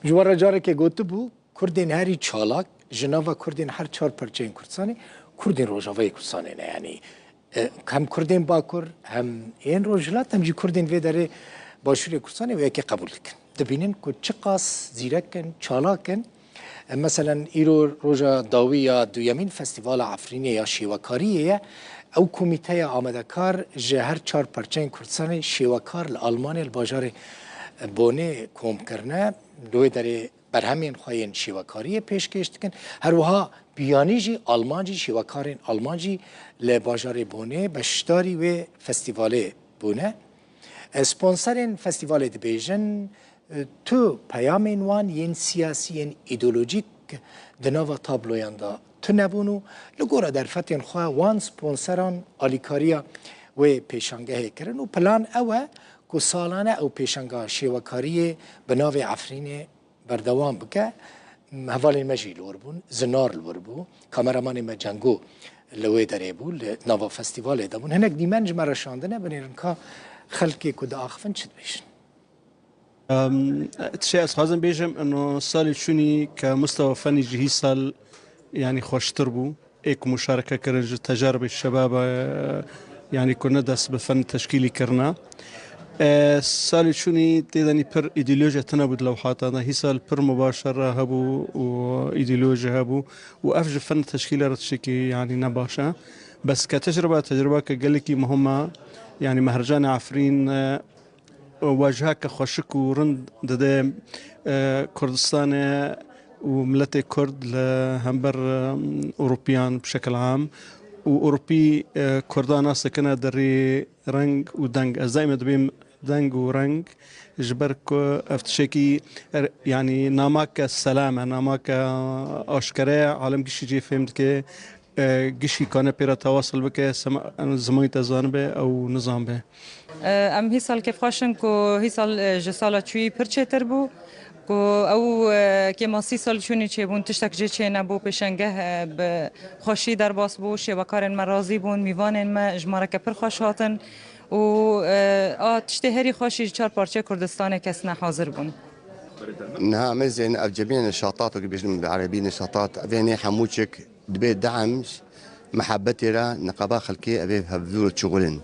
جوار جاره که گوته بو کردین هری چالاک جناوا کردین هر چهار پرچین کردستانی کردین روجاوی کردستانی نه یعنی هم کردین باکر هم این روجلات هم جی کردین وی داره باشوری کردستانی و یکی قبول کن دبینن که چه قاس زیرکن چالاکن مثلا ایرو روجا داوی یا دویمین فستیوال عفرینی یا شیوکاریه او کمیته آماده کار جهر چهار پرچین کردستانی شیوکار لآلمان الباجار بونه کوم کرنه دوی داره بر همین خواهین شیوکاری پیش کشت کن هر وها بیانی جی آلمان جی شیوکارین آلمان جی لباجار بونه بشتاری و فستیوال بونه سپانسرین فستیوال دبیجن تو پیامین وان ین سیاسی ین ایدولوژیک دناوا تابلویان دا تو نبونو لگورا در فتین خواه وان سپانسران آلیکاریا و پیشانگه کرن و پلان اوه که سالانه او پیشنگاه شیوکاری بناو عفرین بردوام بکه هوالی مجی لور بون زنار لور بو کامرامان مجنگو لوی داره بو ناوا فستیوال دابون هنک دیمنج مرا شاندنه بنیرن که خلقی کد آخفن چد بیشن شيء خازن بيجم انه سالي شوني كمستوى فني جهي سال يعني خوش تربو ايك مشاركه كرج تجارب الشباب يعني كنا داس بفن تشكيلي كرنا سالي شوني تيداني بر ايديولوجيا تنابد لوحات انا هي سال بر مباشره هبو وايديولوجيا هبو وافج فن تشكيلي رتشكي يعني نباشا بس تجربه كقالكي مهمه يعني مهرجان عفرين واجهك خوشك ورند دده كردستان وملت كرد لهمبر أوروبيان بشكل عام وأوروبي كردانا سكنة دري رنگ ودنگ از دائما دبيم دنگ ورنگ جبرك افتشكي يعني نامك السلامة نامك أشكره عالم كشي جي فهمت كي گشی کانه پیرا تواصل بکه زمانی تزان به او نظام به ام هی سال که خوشن کو هی سال جسالا چوی پرچه تر بو کو او که ما 30 سال چونی چه بون تشتک جه چه نبو پیشنگه به خوشی در باس بو شبکارن مرازی بون میوانن ما اجماره که پر خوش هاتن و تشته هری خوشی چهار پارچه کردستان کس نه حاضر بون نعم زين جميع النشاطات بالعربية نشاطات أبيني حموشك دبي دعم محبتي را نقابة خلقية أبي هبذور شغلن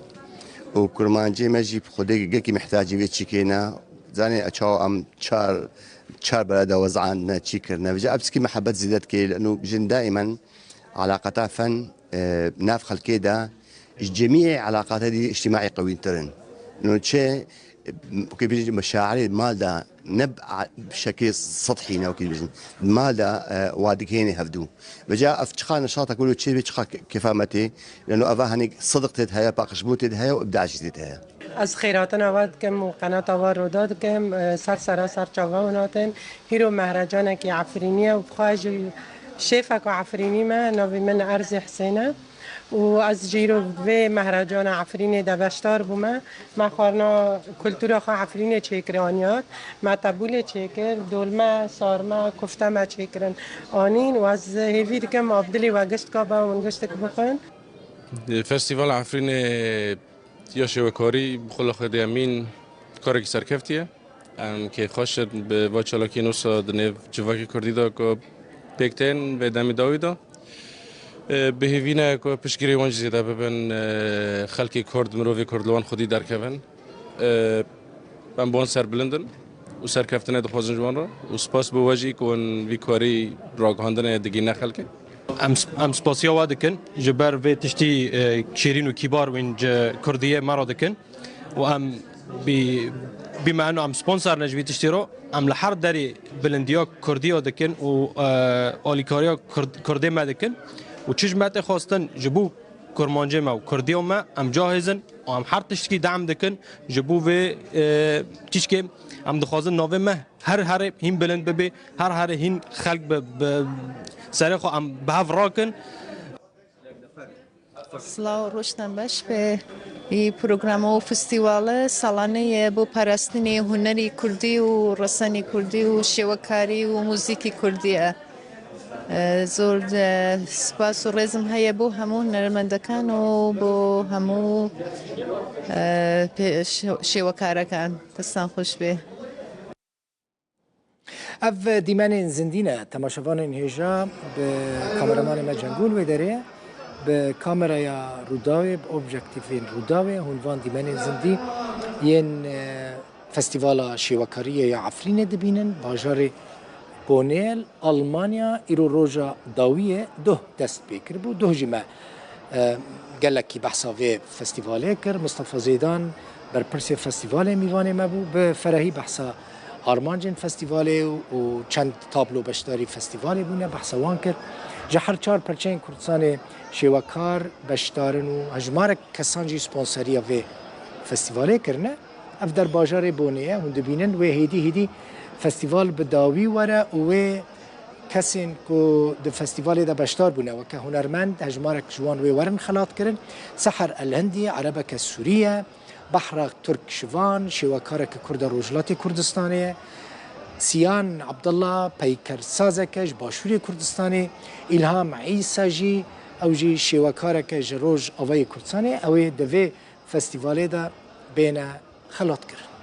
وكرمانجي ماجي بخدي جيكي محتاجي بيت شيكينا زاني أشاو أم شار بلدا وزعان تشيكرنا بجا أبسكي محبة زيادت كي لأنه جن دائما علاقات فن ناف خلقية دا جميع علاقات هذه اجتماعي قوي ترن إنه شيء كيف بيجي مشاعري مال دا نبع بشكل سطحي ناو كيف بيجي مال دا وادك هيني هفدو بجا افتخار نشاط اقولوا شيء بيتخا كفامتي لانه افا هنيك صدقت هيا باقشبوت هيا وابداع جديد هيا از خیراتن آورد کم و قنات آور رو داد کم سر چاوا وناتن هیرو مهرجانه که عفرینیه و بخواج شیفک و عفرینی ما نوی من ارز حسینه و از جیرو و مهرجان عفرین دوشتار بومه ما خورنا کلتور خو عفرین چیکرانیات ما تبول چیکر دولمه سارمه کفته ما چیکرن آنین و از هیوی دکم عبدلی و گشت کابا و گشت بخون فستیوال عفرین یا شوکاری بخلا خود امین کاری که سرکفتیه که خوش به واچالاکی نوسا دنیو جواکی کردی دا که پیکتن و دمی داوی دا به هیوینه که پشگیری وانج زیده ببین خلکی کرد مروی کردلوان خودی درکون من بان سر بلندن و سرکفتنه دخوازن جوان را و سپاس به واجی که اون ویکاری راگهاندن دگی نخلکه ام سپاسیا وادکن جبر و تشتی کشیرین و کیبار وینج کردیه مرا دکن و ام بما انه ام سپانسر نجوی تشتی رو ام لحر داری بلندیا کردیا دکن و آلیکاریا کردی ما دکن و چیز مات خواستن جبو کرمانجه ما و کردیا ما ام جاهزن و ام هر تشتی دعم دکن جبو و چیز که ام دخوازن ناوه ما هر هین بلند ببی هر هین خلق به سر خو ام به راکن سلاو روشتن باش به این پروگرام و فستیوال سالانه بو پرستنی هنری کردی و رسانی کردی و شوکاری و موزیکی کردیه زور سپاس و رزم های بو همو نرمندکان و بو همو شوکارکان دستان خوش به اف دیمان زندینه تماشاوان هجا به کامرامان ما جنگول و داره به کامرای روداوی به اوبجکتیفین روداوی هنوان دیمان زندی ین فستیوالا شیوکاری یا عفرین دبینن باجار بونیل آلمانیا ایرو روژا داویه ده دست بکر بود ده جمع گلکی بحثاوی فستیواله کر مصطفی زیدان بر پرسی فستیواله میوانه ما بود به فرهی بحثا آرمانجن فستیواله و چند تابلو بشداری فستیواله بونه بحثا وان کرد جهر چار پرچین کردستان شیوکار بشدارن و هجمار کسانجی سپانسری و فستیواله کرنه اف در باجار بونیه هند بینن و هیدی فستیوال بداوی وره و کسین که د فستیوال دا بشدار بونه و که هنرمند هجمارک جوان و ورن خلاط کرن سحر الهندی عربک سوریه بحر ترک شوان شیوکارک کرد روجلات کردستانیه سیان عبدالله پیکر سازکش باشوری کردستانی الهام عیسی جی او جی شیوکارک جروج آوای کردستانی او دوی فستیوال دا بین خلاط کرن